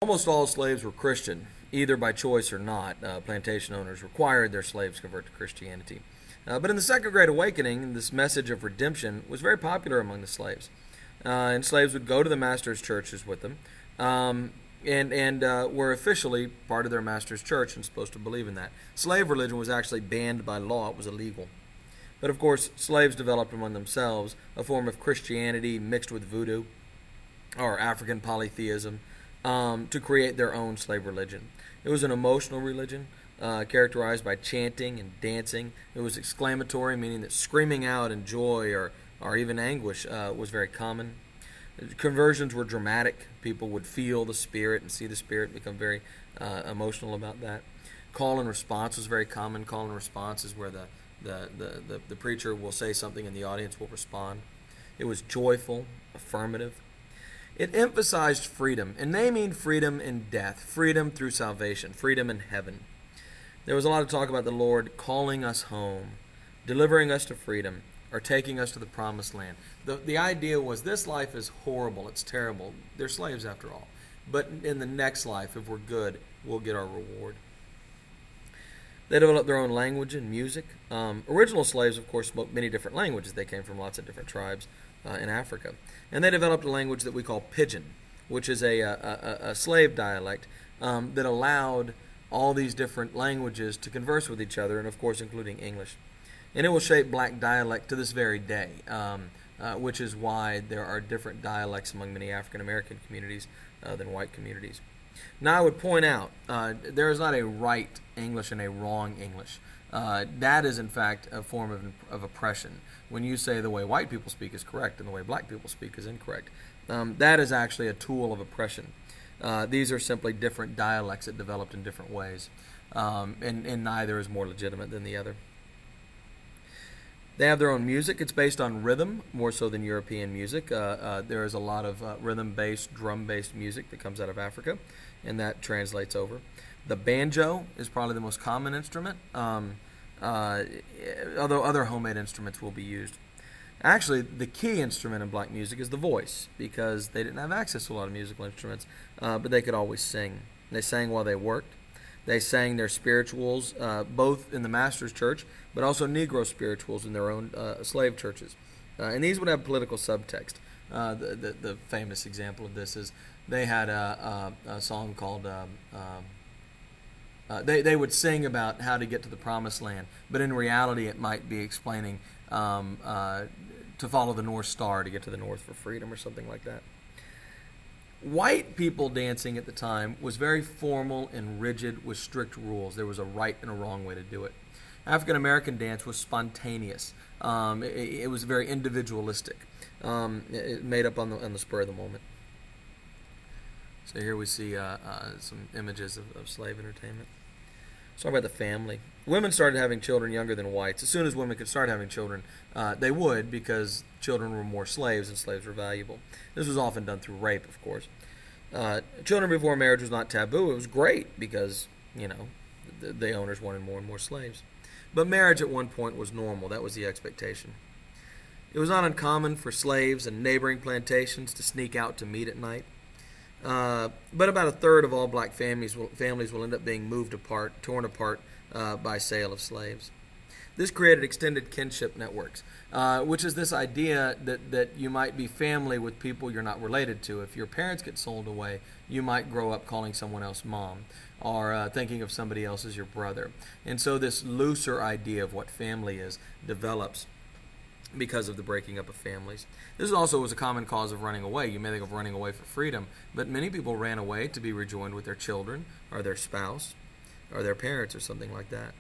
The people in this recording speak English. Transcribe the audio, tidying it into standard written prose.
Almost all slaves were Christian, either by choice or not. Plantation owners required their slaves convert to Christianity. But in the Second Great Awakening, this message of redemption was very popular among the slaves. And slaves would go to the master's churches with them, and were officially part of their master's church and supposed to believe in that. Slave religion was actually banned by law. It was illegal. But of course, slaves developed among themselves a form of Christianity mixed with voodoo or African polytheism to create their own slave religion. It was an emotional religion characterized by chanting and dancing. It was exclamatory, meaning that screaming out in joy or even anguish was very common. Conversions were dramatic. People would feel the Spirit and see the Spirit, become very emotional about that. Call and response was very common. Call and response is where the preacher will say something and the audience will respond. It was joyful, affirmative. It emphasized freedom, and they mean freedom in death, freedom through salvation, freedom in heaven. There was a lot of talk about the Lord calling us home, delivering us to freedom, or taking us to the promised land. The idea was this life is horrible, it's terrible. They're slaves after all. But in the next life, if we're good, we'll get our reward. They developed their own language and music. Original slaves, of course, spoke many different languages. They came from lots of different tribes in Africa. And they developed a language that we call Pidgin, which is a slave dialect that allowed all these different languages to converse with each other, and of course including English. And it will shape black dialect to this very day, which is why there are different dialects among many African American communities than white communities. Now I would point out, there is not a right English and a wrong English. That is in fact a form of oppression. When you say the way white people speak is correct and the way black people speak is incorrect, that is actually a tool of oppression. These are simply different dialects that developed in different ways, and neither is more legitimate than the other. They have their own music. It's based on rhythm, more so than European music. There is a lot of rhythm-based, drum-based music that comes out of Africa, and that translates over. The banjo is probably the most common instrument, although other homemade instruments will be used. Actually, the key instrument in black music is the voice, because they didn't have access to a lot of musical instruments, but they could always sing. They sang while they worked. They sang their spirituals, both in the master's church, but also Negro spirituals in their own slave churches. And these would have political subtext. The famous example of this is they had a song called, they would sing about how to get to the promised land, but in reality it might be explaining to follow the North Star to get to the North for freedom or something like that. White people dancing at the time was very formal and rigid with strict rules. There was a right and a wrong way to do it. African American dance was spontaneous. It was very individualistic, made up on the spur of the moment. So here we see some images of slave entertainment. Let's talk about the family. Women started having children younger than whites. As soon as women could start having children, they would, because children were more slaves and slaves were valuable. This was often done through rape, of course. Children before marriage was not taboo. It was great because, the owners wanted more and more slaves. But marriage at one point was normal. That was the expectation. It was not uncommon for slaves and neighboring plantations to sneak out to meet at night. But about a third of all black families will end up being torn apart by sale of slaves. This created extended kinship networks, which is this idea that you might be family with people you're not related to. If your parents get sold away, you might grow up calling someone else mom, or thinking of somebody else as your brother. And so this looser idea of what family is develops because of the breaking up of families. This also was a common cause of running away. You may think of running away for freedom, but many people ran away to be rejoined with their children or their spouse or their parents or something like that.